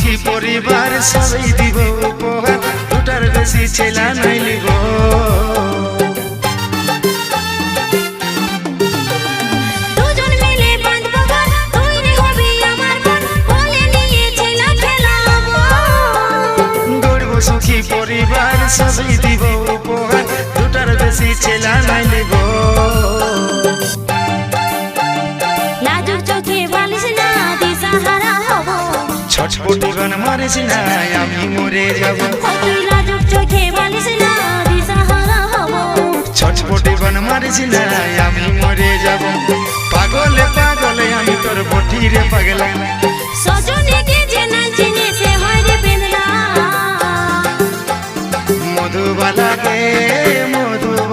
সুখী পরিবার সবাই দিব উপহার, দুটার বেশি ছেলা নাই লিব। সুখী পরিবার সবাই দিব উপহার, দুটার বেশি ছেলা নাই লিব। লাজুক চোখে বলিস না দিশাহারা হব, ছটপটি গান মারিস না আমি মরে যাব। লাজুক চোখে বলিস না দিশাহারা হব, ছটপটি গান মারিস না আমি মরে যাব। পাগলে পাগলে আমি তোর বটিরে পাগলা।